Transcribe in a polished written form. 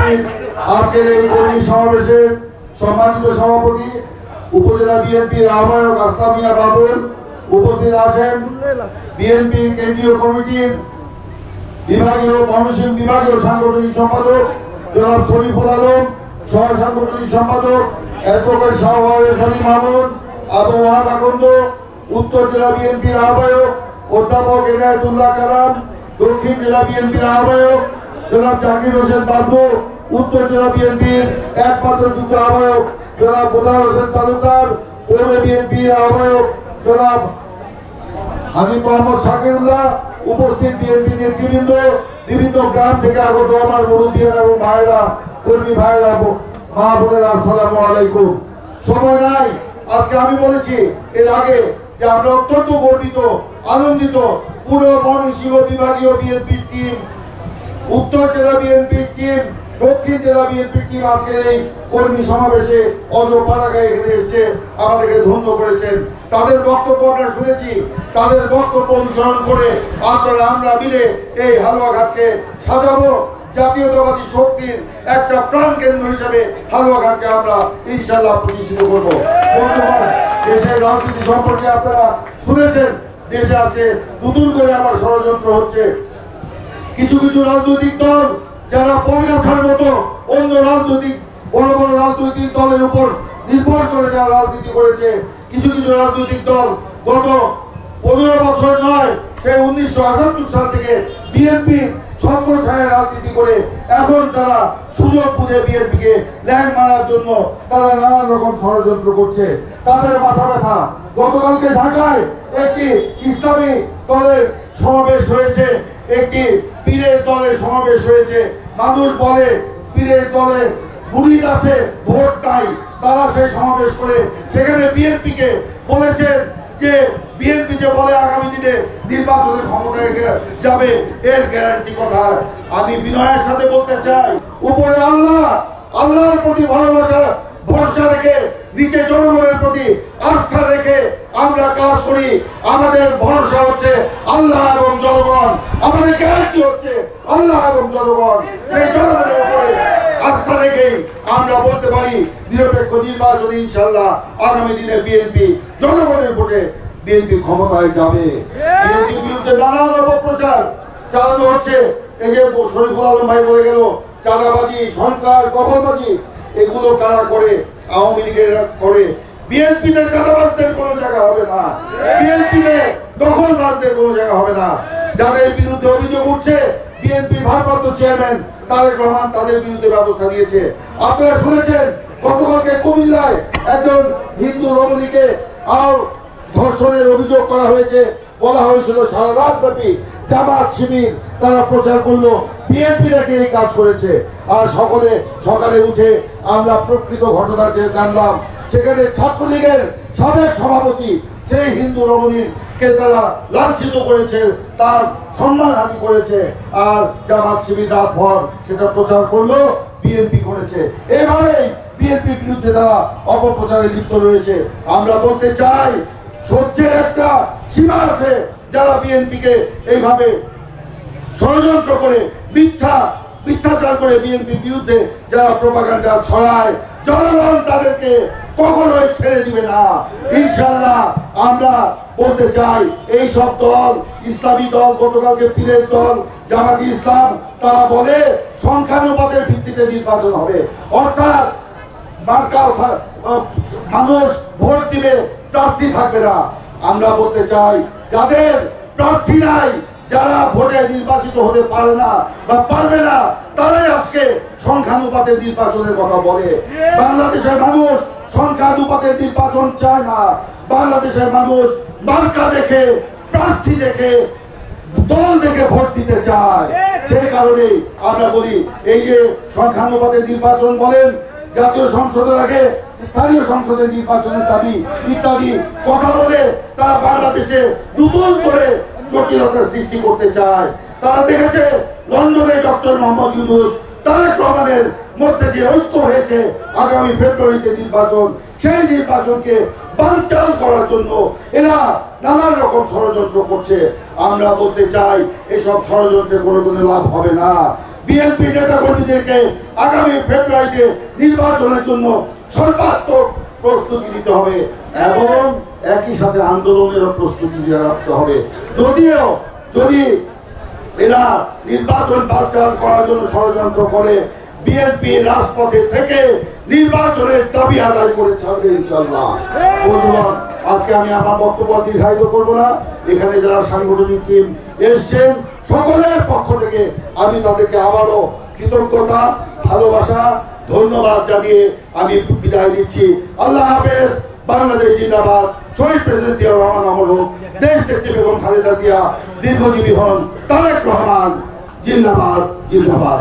উপস্থিত আজকের এই কর্মী সমাবেশের সম্মানিত সভাপতি উপজেলা বিএনপির আহ্বায়ক আসলাম মিয়া বাবুল, উপস্থিত আছেন বিএনপি কেন্দ্রীয় কমিটির ময়মনসিংহ বিভাগীয় সাংগঠনিক সম্পাদক জনাব শরীফুল আলম, সহ সাংগঠনিক সম্পাদক অ্যাডভোকেট শাহওয়ারেজ আলী মামুন, আবু ওয়াহাব আকন্দ, উত্তর জেলা বিএনপির আহ্বায়ক অধ্যাপক এনায়েতুল্লাহ কালাম, দক্ষিণ জেলা বিএনপির আহ্বায়ক জনাব জাকির হোসেন বাবু, উত্তর জেলা বিএনপির একমাত্র যুগ্ম আহ্বায়ক জনাব মোদার হোসেন তালুকদার, পৌর বিএনপির আহ্বায়ক জনাব হানিফ মোহাম্মদ শাকিরুল্লাহ, উপস্থিত বিএনপি নেতৃবৃন্দ, বিভিন্ন গ্রাম থেকে আগত আমার মুরব্বীরা এবং ভাইরা, কর্মী ভাইরা, মা বোনেরা, আসসালামু আলাইকুম। সময় নাই, আজকে আমি বলেছি এর আগে যে আমরা অত্যন্ত গর্বিত, আনন্দিত। পুরো ময়মনসিংহ বিভাগীয় বিএনপির টিম, উত্তর জেলা বিএনপির টিম, দক্ষিণ জেলা বিএনপির টিম আজকের এই কর্মী সমাবেশে অজপাড়াগায় এখানে এসেছে, আমাদেরকে ধন্য করেছেন। তাদের বক্তব্য আমরা শুনেছি, তাদের বক্তব্য অনুসরণ করে আমরা মিলে এই হালুয়াঘাটকে সাজাবো জাতীয়তাবাদী শক্তির একটা প্রাণ কেন্দ্র হিসেবে হালুয়াঘাটকে আমরা ইনশাআল্লাহ প্রতিষ্ঠিত করবো। দেশের রাজনীতি সম্পর্কে আপনারা শুনেছেন, দেশে আজকে নতুন করে আবার ষড়যন্ত্র হচ্ছে। কিছু কিছু রাজনৈতিক দল যারা পয়গাছার মতো অন্য রাজনৈতিক বড় বড় রাজনৈতিক দলের উপর নির্ভর করে যারা রাজনীতি করেছে, কিছু কিছু রাজনৈতিক দল গত 15 বছর নয়, সেই 1978 সাল থেকে বিএনপি ছত্রছায়ায় রাজনীতি করে এখন তারা সুযোগ বুঝে বিএনপিকে ল্যাং মারার জন্য তারা নানান রকম ষড়যন্ত্র করছে। তাদের মাথা ব্যথা। গতকালকে ঢাকায় একটি ইসলামী দলের সমাবেশ হয়েছে, একটি পীরের দলের সমাবেশ হয়েছে। মানুষ বলে পীরের দলে মুরিদ আছে, ভোট নাই। তারা সেই সমাবেশ করে সেখানে বিএনপিকে বলেছেন যে বিএনপি যে বলে আগামী দিনে নির্বাচনের ক্ষমতায় যাবে, এর গ্যারান্টি কোথায়? আমি বিনয়ের সাথে বলতে চাই, উপরে আল্লাহ, আল্লাহর প্রতি ভালোবাসা ভরসা রেখে, নিচে জনগণের প্রতি আস্থা রেখে আমরা কাজ করি। আমাদের ভরসা হচ্ছে আল্লাহ এবং জনগণ, আমাদের গ্যারান্টি হচ্ছে আল্লাহ এবং জনগণ। এই জনগণের উপরে আস্থা রেখেই আমরা বলতে পারি নিরপেক্ষ নির্বাচনে ইনশাআল্লাহ আগামী দিনে বিএনপি জনগণের ভোটে বিএনপি ক্ষমতায় যাবে। বিএনপির বিরুদ্ধে নানান অপপ্রচার চালানো হচ্ছে। এই যে শরীফুল আলম ভাই বলে গেল, চাঁদাবাজি, সন্ত্রাস, দখলবাজি, এগুলো কারা করে? আওয়ামী লীগের করে। বিএনপিতে চাঁদাবাজদের কোনো জায়গা হবে না, বিএনপিতে দখলবাজদের কোনো জায়গা হবে না। যাদের বিরুদ্ধে অভিযোগ উঠছে, বিএনপির ভারপ্রাপ্ত চেয়ারম্যান তারেক রহমান তাদের বিরুদ্ধে ব্যবস্থা নিয়েছে। আপনারা শুনেছেন গতকালকে কুমিল্লায় একজন হিন্দু রমণীকে ধর্ষণের অভিযোগ করা হয়েছে। বলা হয়েছিল সারা রাত ব্যাপী জামাত শিবির তারা প্রচার করলো, বিএনপি নাকি এই কাজ করেছে। আর সকালে উঠে আমরা প্রকৃত ঘটনা জানলাম, সেখানে ছাত্রলীগের সাবেক সভাপতি সেই হিন্দু রমণীকে তারা লাঞ্ছিত করেছে, তার সম্মানহানি করেছে। আর জামাত শিবির রাত ভর সেটা প্রচার করলো, বিএনপি করেছে। এভাবেই বিএনপির বিরুদ্ধে তারা অপপ্রচারে লিপ্ত রয়েছে। আমরা বলতে চাই, সহ্যের একটা সীমা আছে। যারা বিএনপিকে এইভাবে ষড়যন্ত্র করে মিথ্যাচার করে বিএনপির বিরুদ্ধে যারা প্রোপাগান্ডা ছড়ায়, জনগণ তাদেরকে কখনোই ছেড়ে দিবে না ইনশাআল্লাহ। আমরা বলতে চাই, এই সব দল, ইসলামী দল, গতকালকে পীরের দল জামাতি ইসলাম, তারা বলে সংখ্যানুপাতের ভিত্তিতে নির্বাচন হবে, অর্থাৎ মানুষ ভোট দিবে, প্রার্থী থাকবে না। আমরা বলতে চাই, যাদের প্রার্থী নাই, যারা ভোটে নির্বাচিত হতে পারে না বা পারবে না, তারাই আজকে সংখ্যানুপাতের নির্বাচনের কথা বলে। বাংলাদেশের মানুষ সংখ্যানুপাতের নির্বাচন চায় না। বাংলাদেশের মানুষ মার্কা দেখে, প্রার্থী দেখে, দল দেখে ভোট দিতে চায়। সেই কারণে আমরা বলি, এই যে সংখ্যানুপাতের নির্বাচন বলেন, জাতীয় সংসদের আগে স্থানীয় সংসদের নির্বাচনের দাবি ইত্যাদি কথা বলে তারা বাংলাদেশে নতুন করে জটিলতা সৃষ্টি করতে চায়। তারা দেখেছে লন্ডনে ডক্টর মোহাম্মদ ইউনূস, তারেক রহমানের মধ্যে যে ঐক্য হয়েছে আগামী ফেব্রুয়ারিতে নির্বাচন, সেই নির্বাচনকে বানচাল করার জন্য এরা নানান রকম ষড়যন্ত্র করছে। আমরা বলতে চাই, এসব ষড়যন্ত্রে কোনো লাভ হবে না। বিএনপি নেতা কর্মীদেরকে আগামী ফেব্রুয়ারিতে নির্বাচনের জন্য সর্বাত্মক প্রস্তুতি নিতে হবে এবং একই সাথে আন্দোলনেরও প্রস্তুতি রাখতে হবে। যদিও যদি এরা নির্বাচন বানচাল করার জন্য ষড়যন্ত্র করে, বিএনপি রাজপথে থেকে নির্বাচনের দাবি আদায় করে ছাড়বে ইনশাআল্লাহ। বন্ধুগণ, আজকে আমি আমার বক্তব্য দীর্ঘায়িত করব না। এখানে যারা সাংগঠনিক টিম এসছেন সকলের পক্ষ থেকে আমি তাদেরকে আবারও কৃতজ্ঞতা, ভালোবাসা, ধন্যবাদ জানিয়ে আমি বিদায় নিচ্ছি। আল্লাহ হাফেজ। বাংলাদেশ জিন্দাবাদ। শহীদ প্রেসিডেন্ট জিয়াউর রহমান অমর হোক। দেশ নেত্রী বেগম খালেদা জিয়া দীর্ঘজীবী হন। তারেক রহমান জিন্দাবাদ, জিন্দাবাদ।